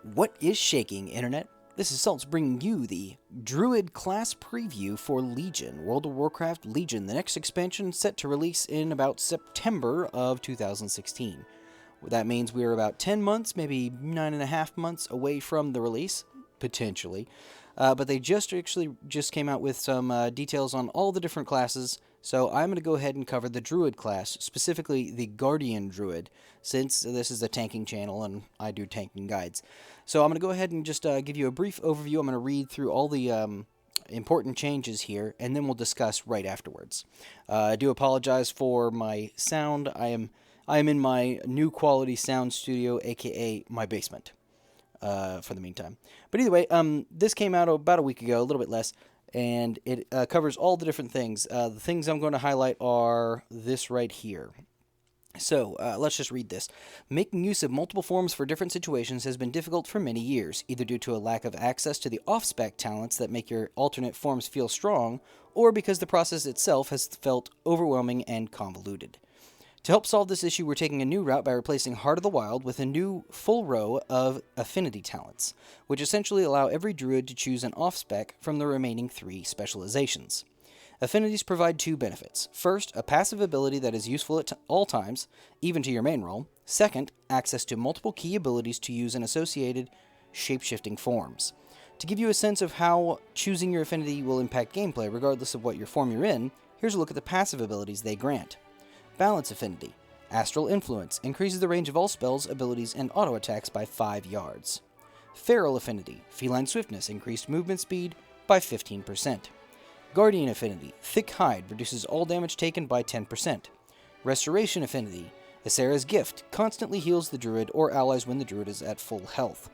What is shaking, Internet? This is Salt's bringing you the Druid class preview for Legion, World of Warcraft Legion, the next expansion set to release in about September of 2016. That means we're about 10 months, maybe 9.5 months away from the release, potentially. But they just came out with some details on all the different classes, so I'm going to go ahead and cover the Druid class, specifically the Guardian Druid, since this is a tanking channel and I do tanking guides. So I'm going to go ahead and just give you a brief overview. I'm going to read through all the important changes here, and then we'll discuss right afterwards. I do apologize for my sound. I am in my new quality sound studio, aka my basement, for the meantime. But either way, this came out about a week ago, a little bit less, and it covers all the different things. The things I'm going to highlight are this right here. So, let's just read this. Making use of multiple forms for different situations has been difficult for many years, either due to a lack of access to the off-spec talents that make your alternate forms feel strong, or because the process itself has felt overwhelming and convoluted. To help solve this issue, we're taking a new route by replacing Heart of the Wild with a new full row of affinity talents, which essentially allow every druid to choose an off-spec from the remaining 3 specializations. Affinities provide 2 benefits. First, a passive ability that is useful at all times, even to your main role. Second, access to multiple key abilities to use in associated shape-shifting forms. To give you a sense of how choosing your affinity will impact gameplay regardless of what your form you're in, here's a look at the passive abilities they grant. Balance Affinity. Astral Influence increases the range of all spells, abilities, and auto attacks by 5 yards. Feral Affinity. Feline Swiftness. Increased movement speed by 15%. Guardian Affinity. Thick Hide reduces all damage taken by 10%. Restoration Affinity. Ysera's Gift constantly heals the druid or allies when the druid is at full health.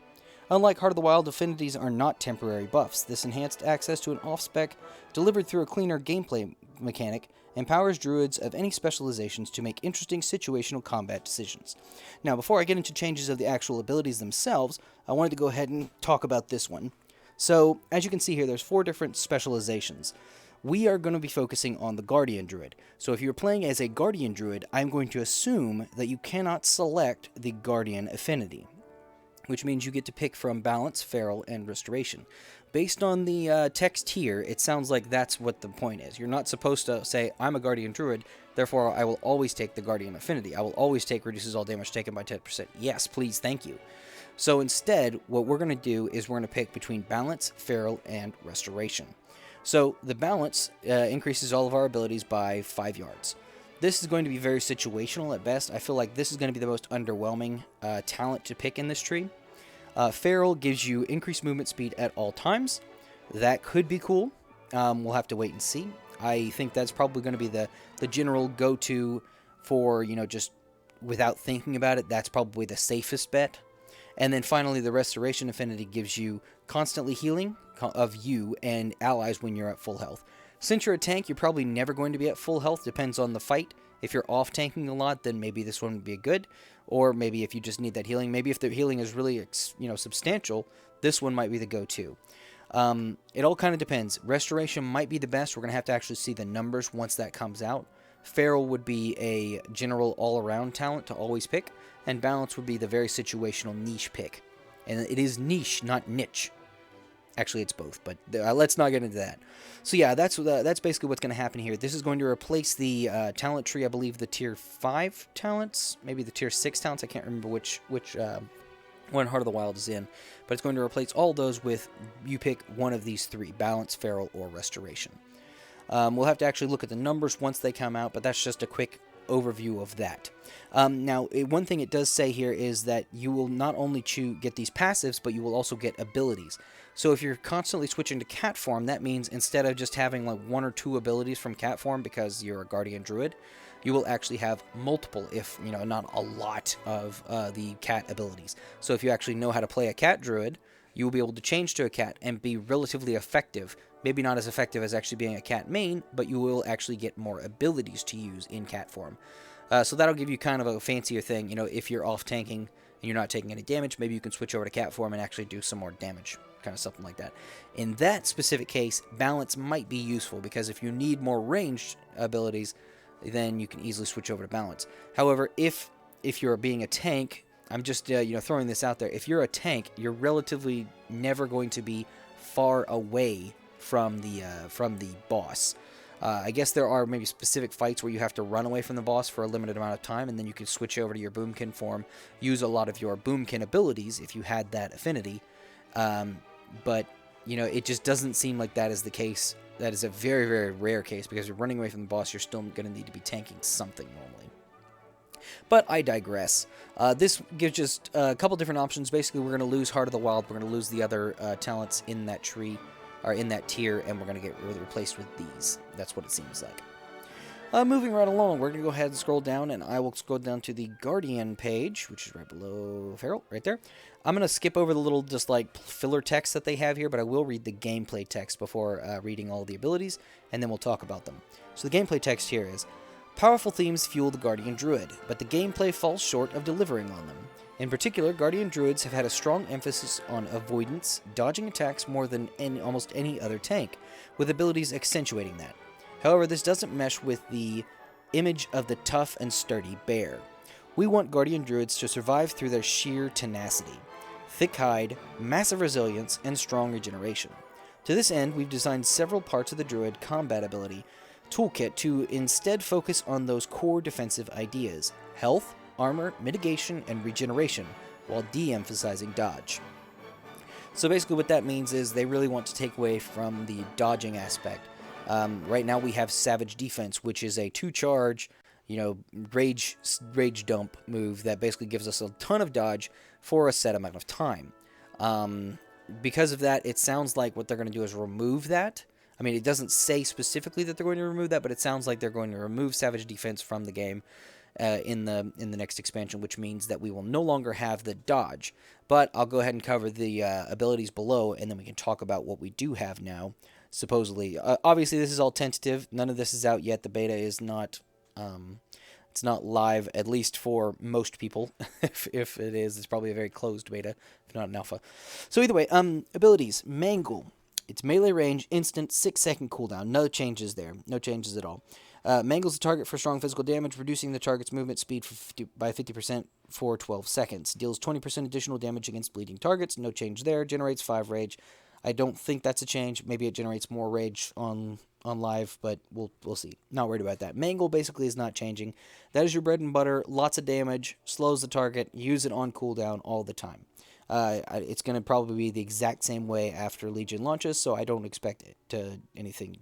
Unlike Heart of the Wild, affinities are not temporary buffs. This enhanced access to an off-spec, delivered through a cleaner gameplay mechanic, empowers druids of any specializations to make interesting situational combat decisions. Now, before I get into changes of the actual abilities themselves, I wanted to go ahead and talk about this one. So, as you can see here, there's 4 different specializations. We are going to be focusing on the Guardian Druid. So if you're playing as a Guardian Druid, I'm going to assume that you cannot select the Guardian Affinity, which means you get to pick from Balance, Feral, and Restoration. Based on the text here, it sounds like that's what the point is. You're not supposed to say, I'm a Guardian Druid, therefore I will always take the Guardian Affinity. I will always take reduces all damage taken by 10%. Yes, please, thank you. So instead, what we're going to do is we're going to pick between Balance, Feral, and Restoration. So the Balance increases all of our abilities by 5 yards. This is going to be very situational at best. I feel like this is going to be the most underwhelming talent to pick in this tree. Feral gives you increased movement speed at all times. That could be cool. We'll have to wait and see. I think that's probably going to be the general go-to for, just without thinking about it. That's probably the safest bet. And then finally, the Restoration Affinity gives you constantly healing of you and allies when you're at full health. Since you're a tank, you're probably never going to be at full health. Depends on the fight. If you're off tanking a lot, then maybe this one would be good. Or maybe if you just need that healing. Maybe if the healing is really substantial, this one might be the go-to. It all kind of depends. Restoration might be the best. We're going to have to actually see the numbers once that comes out. Feral would be a general all-around talent to always pick. And Balance would be the very situational niche pick. And it is niche, not niche. Actually, it's both, but let's not get into that. So yeah, that's basically what's going to happen here. This is going to replace the talent tree, I believe the tier 5 talents, maybe the tier 6 talents. I can't remember which one Heart of the Wild is in. But it's going to replace all those with, you pick one of these 3, Balance, Feral, or Restoration. We'll have to actually look at the numbers once they come out, but that's just a quick overview of that. Now, one thing it does say here is that you will not only get these passives, but you will also get abilities. So if you're constantly switching to cat form, that means instead of just having like 1 or 2 abilities from cat form because you're a Guardian Druid, you will actually have multiple, if not a lot of the cat abilities. So if you actually know how to play a cat druid, you will be able to change to a cat and be relatively effective. Maybe not as effective as actually being a cat main, but you will actually get more abilities to use in cat form. So that'll give you kind of a fancier thing. If you're off tanking and you're not taking any damage, maybe you can switch over to cat form and actually do some more damage. Kind of something like that. In that specific case, Balance might be useful because if you need more ranged abilities, then you can easily switch over to Balance. However, if you're being a tank I'm just throwing this out there. If you're a tank, you're relatively never going to be far away from the boss. I guess there are maybe specific fights where you have to run away from the boss for a limited amount of time, and then you can switch over to your boomkin form, use a lot of your boomkin abilities if you had that affinity. But it just doesn't seem like that is the case. That is a very, very rare case, because you're running away from the boss, you're still going to need to be tanking something normally. But I digress. This gives just a couple different options. Basically, we're going to lose Heart of the Wild. We're going to lose the other talents in that tree, or in that tier, and we're going to get replaced with these. That's what it seems like. Moving right along, we're going to go ahead and scroll down, and I will scroll down to the Guardian page, which is right below Feral, right there. I'm going to skip over the little just like filler text that they have here, but I will read the gameplay text before reading all the abilities, and then we'll talk about them. So the gameplay text here is, powerful themes fuel the Guardian Druid, but the gameplay falls short of delivering on them. In particular, Guardian Druids have had a strong emphasis on avoidance, dodging attacks more than almost any other tank, with abilities accentuating that. However, this doesn't mesh with the image of the tough and sturdy bear. We want Guardian Druids to survive through their sheer tenacity, thick hide, massive resilience, and strong regeneration. To this end, we've designed several parts of the Druid combat ability toolkit to instead focus on those core defensive ideas: health, armor, mitigation, and regeneration, while de-emphasizing dodge. So basically what that means is they really want to take away from the dodging aspect. Right now we have Savage Defense, which is a 2-charge, rage dump move that basically gives us a ton of dodge for a set amount of time. Because of that, it sounds like what they're going to do is remove that. I mean, it doesn't say specifically that they're going to remove that, but it sounds like they're going to remove Savage Defense from the game in the next expansion, which means that we will no longer have the dodge. But I'll go ahead and cover the abilities below, and then we can talk about what we do have now, supposedly. Obviously, this is all tentative. None of this is out yet. The beta is not... it's not live, at least for most people. if it is, it's probably a very closed beta, if not an alpha. So either way, abilities. Mangle. It's melee range, instant, 6-second cooldown. No changes there. No changes at all. Mangles the target for strong physical damage, reducing the target's movement speed by 50% for 12 seconds. Deals 20% additional damage against bleeding targets. No change there. Generates 5 rage. I don't think that's a change. Maybe it generates more rage on live, but we'll see. Not worried about that. Mangle basically is not changing. That is your bread and butter. Lots of damage. Slows the target. Use it on cooldown all the time. It's going to probably be the exact same way after Legion launches, so I don't expect it to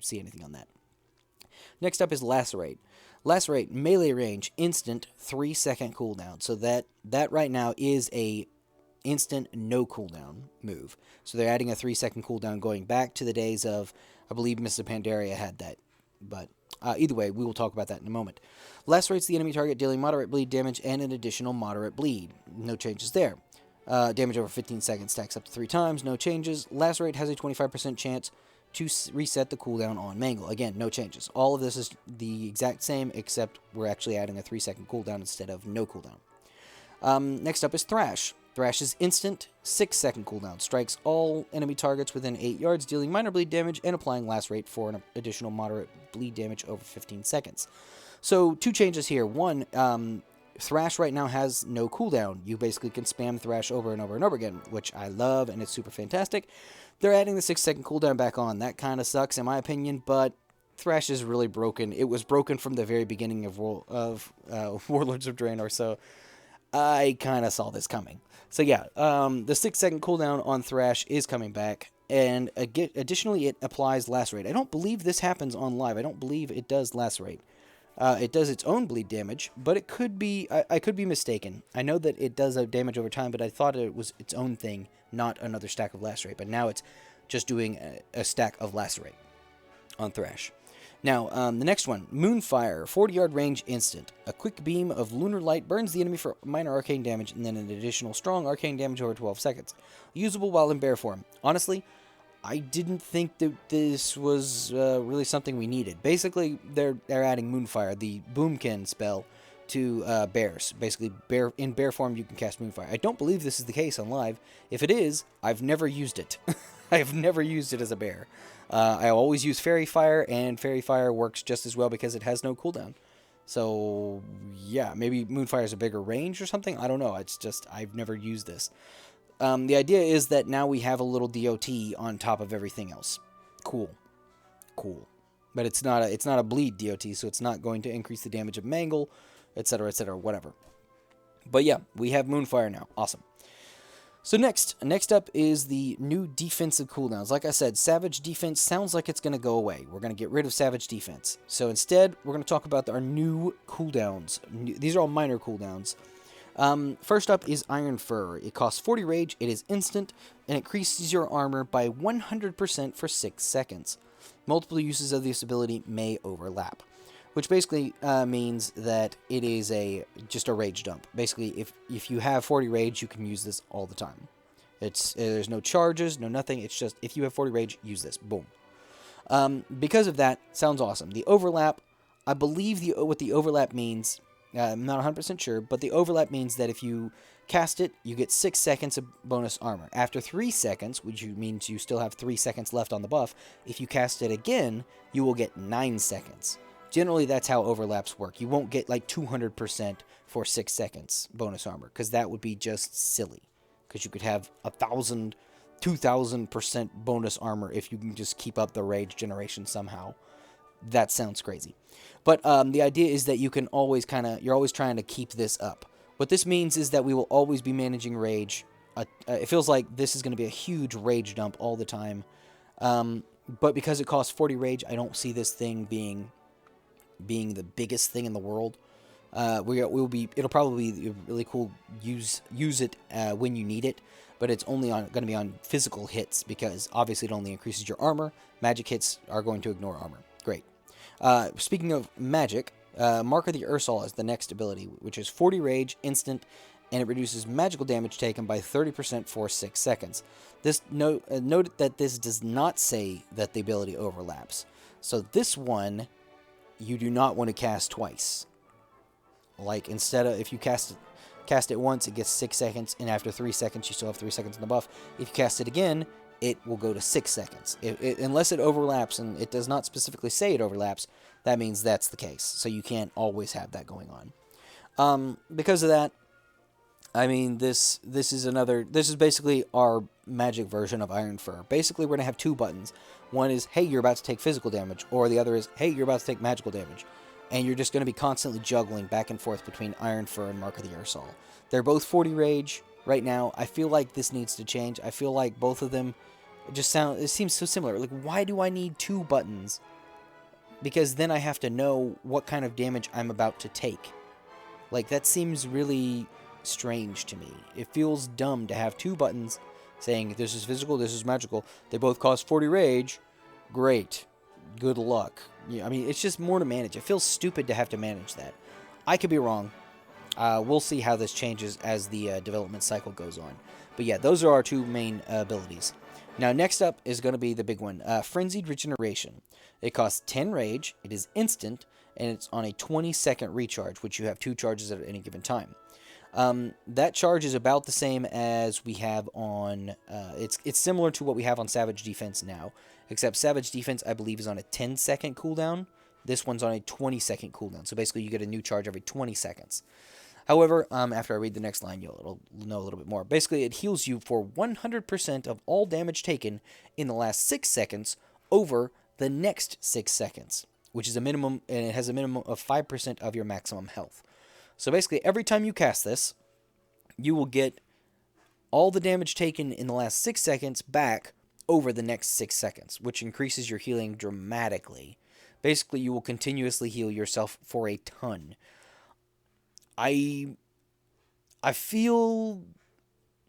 see anything on that. Next up is Lacerate. Lacerate, melee range, instant, 3-second cooldown. So that right now is a instant no cooldown move. So they're adding a 3-second cooldown, going back to the days of, I believe Mrs. Pandaria had that. But either way, we will talk about that in a moment. Lacerates the enemy target, dealing moderate bleed damage and an additional moderate bleed. No changes there. Damage over 15 seconds stacks up to 3 times. No changes. Lacerate has a 25% chance to reset the cooldown on Mangle. Again, no changes. All of this is the exact same, except we're actually adding a 3-second cooldown instead of no cooldown. Next up is Thrash. Thrash is instant, 6-second cooldown. Strikes all enemy targets within 8 yards, dealing minor bleed damage and applying Lacerate for an additional moderate bleed damage over 15 seconds. So, 2 changes here. One, Thrash right now has no cooldown. You basically can spam Thrash over and over and over again, which I love, and it's super fantastic. They're adding the 6-second cooldown back on. That kind of sucks, in my opinion, but Thrash is really broken. It was broken from the very beginning of Warlords of Draenor, so I kind of saw this coming. So yeah, the 6-second cooldown on Thrash is coming back, and additionally it applies Lacerate. I don't believe this happens on live. I don't believe it does Lacerate. It does its own bleed damage, but it could be, I could be mistaken. I know that it does damage over time, but I thought it was its own thing, not another stack of Lacerate. But now it's just doing a stack of Lacerate on Thrash. Now, the next one, Moonfire, 40-yard range instant. A quick beam of lunar light burns the enemy for minor arcane damage, and then an additional strong arcane damage over 12 seconds. Usable while in bear form. Honestly, I didn't think that this was really something we needed. Basically, they're adding Moonfire, the Boomkin spell, to bears. Basically, in bear form, you can cast Moonfire. I don't believe this is the case on live. If it is, I've never used it. I have never used it as a bear. I always use Fairy Fire, and Fairy Fire works just as well because it has no cooldown. So, yeah, maybe Moonfire is a bigger range or something. I don't know. It's just, I've never used this. The idea is that now we have a little DOT on top of everything else. Cool. Cool. But it's not a bleed DOT, so it's not going to increase the damage of Mangle, etc., whatever. But yeah, we have Moonfire now. Awesome. So next up is the new defensive cooldowns. Like I said, Savage Defense sounds like it's going to go away. We're going to get rid of Savage Defense. So instead, we're going to talk about our new cooldowns. These are all minor cooldowns. First up is Iron Fur. It costs 40 rage, it is instant, and increases your armor by 100% for 6 seconds. Multiple uses of this ability may overlap, which basically means that it is just a rage dump. Basically, if you have 40 rage, you can use this all the time. There's no charges, no nothing. It's just if you have 40 rage, use this. Boom. Because of that, sounds awesome. The overlap, I believe what the overlap means. I'm not 100% sure, but the overlap means that if you cast it, you get 6 seconds of bonus armor. After 3 seconds, which means you still have 3 seconds left on the buff, if you cast it again, you will get 9 seconds. Generally, that's how overlaps work. You won't get like 200% for 6 seconds bonus armor, because that would be just silly. Because you could have 1,000, 2,000% bonus armor if you can just keep up the rage generation somehow. That sounds crazy. But the idea is that you can always you're always trying to keep this up. What this means is that we will always be managing rage. It feels like this is going to be a huge rage dump all the time. But because it costs 40 rage, I don't see this thing being the biggest thing in the world. It'll probably be really cool. Use it when you need it, but it's only going to be on physical hits because obviously it only increases your armor. Magic hits are going to ignore armor. Great. Speaking of magic, Mark of the Ursol is the next ability, which is 40 rage, instant, and it reduces magical damage taken by 30% for 6 seconds. Note that this does not say that the ability overlaps. So this one, you do not want to cast twice. Like, instead of, if you cast it once, it gets 6 seconds, and after 3 seconds, you still have 3 seconds in the buff. If you cast it again, it will go to 6 seconds. Unless it overlaps, and it does not specifically say it overlaps, that means that's the case. So you can't always have that going on. Because of that, I mean, this is basically our magic version of Iron Fur. Basically, we're going to have 2 buttons. One is, hey, you're about to take physical damage, or the other is, hey, you're about to take magical damage. And you're just going to be constantly juggling back and forth between Iron Fur and Mark of the Ursol. They're both 40 rage right now. I feel like this needs to change. I feel like both of them it seems so similar. Like, why do I need 2 buttons? Because then I have to know what kind of damage I'm about to take. Like, that seems really strange to me. It feels dumb to have 2 buttons saying, this is physical, this is magical. They both cost 40 rage. Great. Good luck. Yeah, I mean, it's just more to manage. It feels stupid to have to manage that. I could be wrong. We'll see how this changes as the development cycle goes on. But yeah, those are our 2 main abilities. Now, next up is going to be the big one, Frenzied Regeneration. It costs 10 rage, it is instant, and it's on a 20-second recharge, which you have 2 charges at any given time. That charge is about the same as we have on, it's similar to what we have on Savage Defense now, except Savage Defense, I believe, is on a 10-second cooldown. This one's on a 20-second cooldown, so basically you get a new charge every 20 seconds. However, after I read the next line, you'll know a little bit more. Basically, it heals you for 100% of all damage taken in the last 6 seconds over the next 6 seconds, which is a minimum, and it has a minimum of 5% of your maximum health. So basically, every time you cast this, you will get all the damage taken in the last 6 seconds back over the next 6 seconds, which increases your healing dramatically. Basically, you will continuously heal yourself for a ton. I feel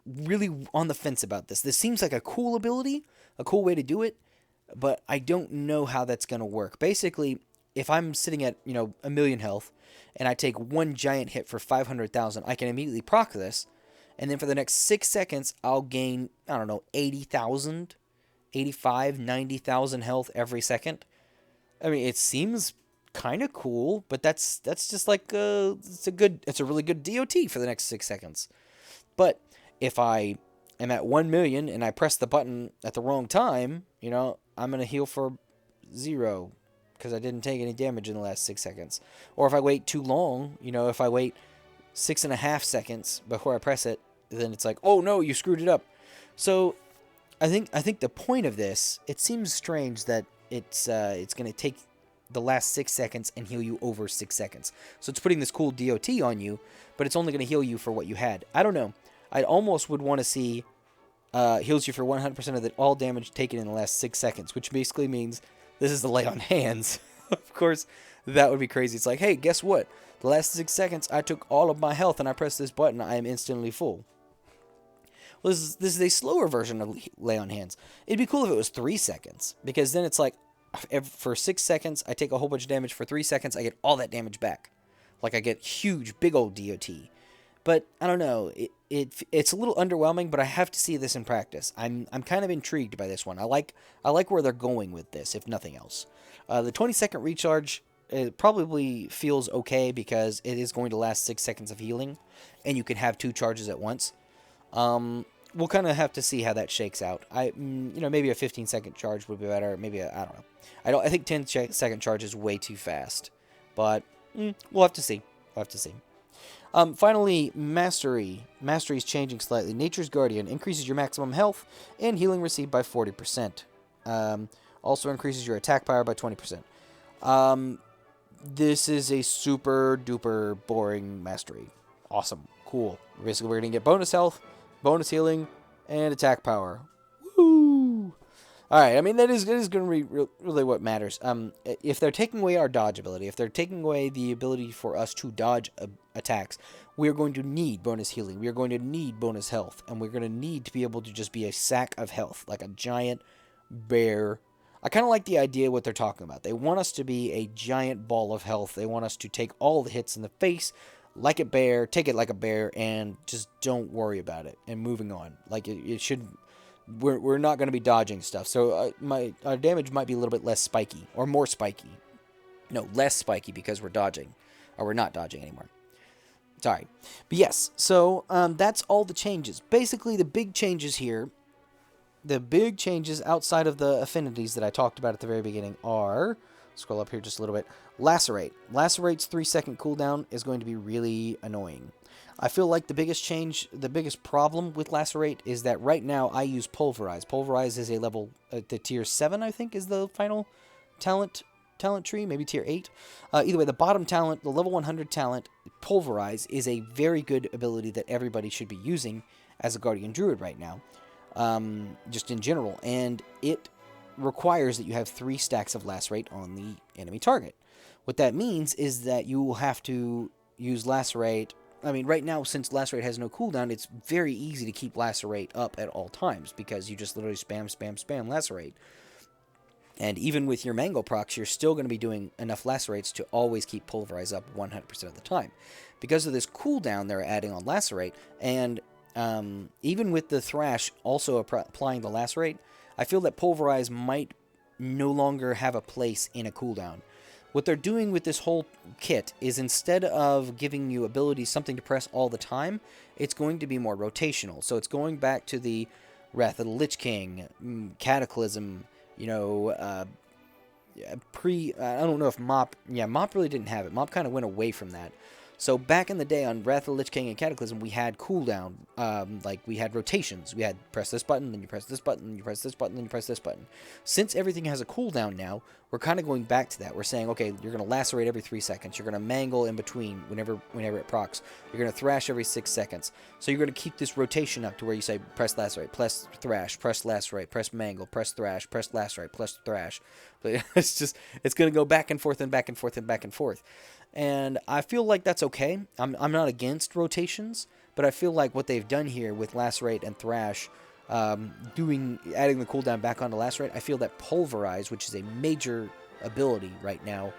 really on the fence about this. This seems like a cool ability, a cool way to do it, but I don't know how that's going to work. Basically, if I'm sitting at, 1,000,000 health, and I take 1 giant hit for 500,000, I can immediately proc this, and then for the next 6 seconds, I'll gain, 80,000, 85, 90,000 health every second. I mean, it seems kind of cool, but that's just like it's a really good DOT for the next 6 seconds. But if I am at 1,000,000 and I press the button at the wrong time, I'm gonna heal for 0. because I didn't take any damage in the last 6 seconds. Or if I wait too long, you know, if I wait 6.5 seconds before I press it, then it's like, oh no, you screwed it up. So I think the point of this, it seems strange that it's going to take the last 6 seconds and heal you over 6 seconds. So it's putting this cool DOT on you, but it's only going to heal you for what you had. I don't know. I almost would want to see heals you for 100% of all damage taken in the last 6 seconds, which basically means this is the lay on hands. Of course, that would be crazy. It's like, hey, guess what? The last 6 seconds, I took all of my health and I pressed this button. I am instantly full. Well, this is a slower version of lay on hands. It'd be cool if it was 3 seconds, because then it's like, for 6 seconds, I take a whole bunch of damage. For 3 seconds, I get all that damage back. Like, I get huge, big old DOT. But, I don't know, it's a little underwhelming, but I have to see this in practice. I'm kind of intrigued by this one. I like where they're going with this, if nothing else. The 20-second recharge, it probably feels okay, because it is going to last 6 seconds of healing, and you can have 2 charges at once. We'll kind of have to see how that shakes out. Maybe a 15-second charge would be better. Maybe I don't know. I think 10-second charge is way too fast, but we'll have to see. Finally, Mastery. Mastery is changing slightly. Nature's Guardian increases your maximum health and healing received by 40%. Also increases your attack power by 20%. This is a super duper boring Mastery. Awesome. Cool. Basically, we're going to get bonus health, bonus healing, and attack power. Woo! Alright, I mean, that is going to be really what matters. If they're taking away our dodge ability, if they're taking away the ability for us to dodge attacks, we are going to need bonus healing. We are going to need bonus health. And we're going to need to be able to just be a sack of health, like a giant bear. I kind of like the idea of what they're talking about. They want us to be a giant ball of health. They want us to take all the hits in the face, like a bear, take it like a bear, and just don't worry about it, and moving on. Like, it should... We're not going to be dodging stuff, so our damage might be a little bit less spiky, or more spiky. No, less spiky, because we're dodging, or we're not dodging anymore. Sorry. But yes, so that's all the changes. Basically, the big changes here, the big changes outside of the affinities that I talked about at the very beginning are... Scroll up here just a little bit. Lacerate. Lacerate's 3-second cooldown is going to be really annoying. I feel like the biggest change, the biggest problem with Lacerate is that right now I use Pulverize. Pulverize is a level, the tier 7, I think, is the final talent tree, maybe tier 8. Either way, the bottom talent, the level 100 talent, Pulverize, is a very good ability that everybody should be using as a Guardian Druid right now, just in general. And it requires that you have 3 stacks of Lacerate on the enemy target. What that means is that you will have to use Lacerate. I mean, right now, since Lacerate has no cooldown, it's very easy to keep Lacerate up at all times, because you just literally spam Lacerate. And even with your Mango procs, you're still going to be doing enough Lacerates to always keep Pulverize up 100% of the time. Because of this cooldown they're adding on Lacerate, and even with the Thrash also applying the Lacerate, I feel that Pulverize might no longer have a place in a cooldown. What they're doing with this whole kit is, instead of giving you abilities, something to press all the time, it's going to be more rotational. So it's going back to the Wrath of the Lich King, Cataclysm, I don't know if Mop really didn't have it. Mop kind of went away from that. So back in the day on Wrath of the Lich King and Cataclysm, we had cooldown, like we had rotations. We had press this button, then you press this button, then you press this button, then you press this button. Since everything has a cooldown now, we're kind of going back to that. We're saying, okay, you're going to lacerate every 3 seconds. You're going to mangle in between whenever it procs. You're going to thrash every 6 seconds. So you're going to keep this rotation up to where you say press lacerate, press thrash, press lacerate, press mangle, press thrash, press lacerate, press thrash. But it's going to go back and forth and back and forth and back and forth. And I feel like that's okay. I'm not against rotations, but I feel like what they've done here with Lacerate and Thrash, adding the cooldown back onto Lacerate, I feel that Pulverize, which is a major ability right now,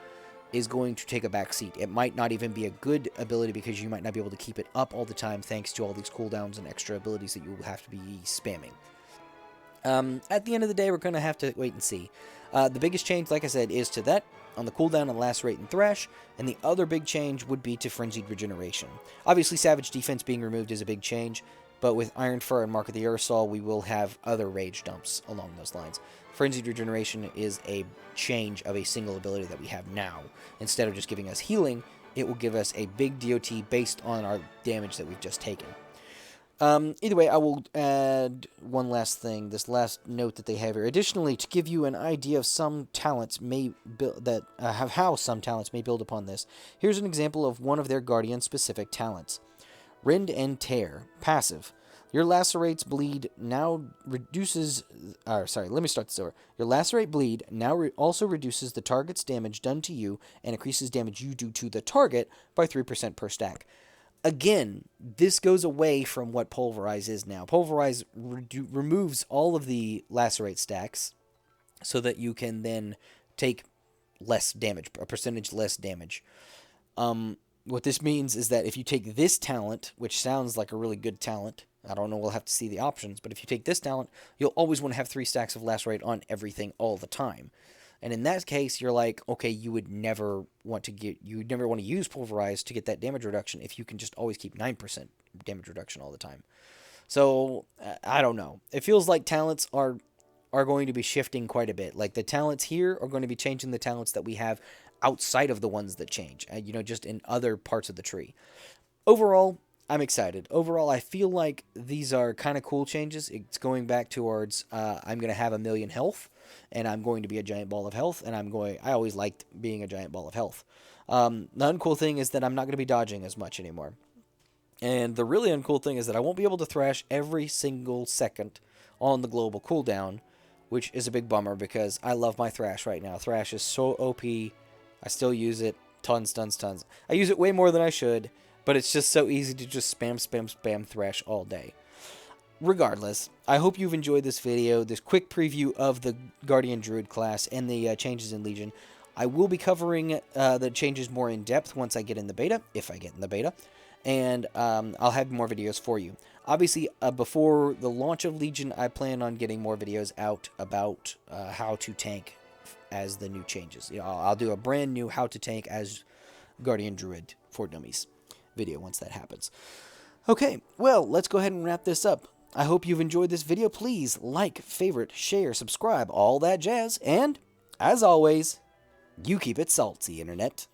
is going to take a back seat. It might not even be a good ability, because you might not be able to keep it up all the time thanks to all these cooldowns and extra abilities that you will have to be spamming. At the end of the day, we're going to have to wait and see. The biggest change, like I said, is to that, on the cooldown on Lacerate and Thrash, and the other big change would be to Frenzied Regeneration. Obviously, Savage Defense being removed is a big change, but with Iron Fur and Mark of the Aerosol, we will have other rage dumps along those lines. Frenzied Regeneration is a change of a single ability that we have now. Instead of just giving us healing, it will give us a big DOT based on our damage that we've just taken. Either way, I will add one last thing, this last note that they have here. Additionally, to give you an idea of some talents may build how some talents may build upon this, here's an example of one of their Guardian-specific talents. Rend and Tear, passive. Your Lacerate's Bleed now reduces... let me start this over. Your Lacerate Bleed now also reduces the target's damage done to you and increases damage you do to the target by 3% per stack. Again, this goes away from what Pulverize is now. Pulverize removes all of the Lacerate stacks so that you can then take less damage, a percentage less damage. What this means is that if you take this talent, which sounds like a really good talent, I don't know, we'll have to see the options, but if you take this talent, you'll always want to have 3 stacks of Lacerate on everything all the time. And in that case, you're like, okay, you would never want to use Pulverize to get that damage reduction if you can just always keep 9% damage reduction all the time. So, I don't know. It feels like talents are going to be shifting quite a bit. Like, the talents here are going to be changing the talents that we have outside of the ones that change, just in other parts of the tree. Overall, I'm excited. Overall, I feel like these are kind of cool changes. It's going back towards, I'm going to have 1,000,000 health, and I'm going to be a giant ball of health, and I always liked being a giant ball of health. The uncool thing is that I'm not going to be dodging as much anymore. And the really uncool thing is that I won't be able to thrash every single second on the global cooldown, which is a big bummer because I love my thrash right now. Thrash is so OP. I still use it. Tons. I use it way more than I should, but it's just so easy to just spam thrash all day. Regardless, I hope you've enjoyed this video, this quick preview of the Guardian Druid class and the changes in Legion. I will be covering the changes more in depth once I get in the beta, if I get in the beta, and I'll have more videos for you. Obviously, before the launch of Legion, I plan on getting more videos out about how to tank as the new changes. I'll do a brand new how to tank as Guardian Druid for Dummies video once that happens. Okay, well, let's go ahead and wrap this up. I hope you've enjoyed this video. Please like, favorite, share, subscribe, all that jazz. And, as always, you keep it salty, Internet.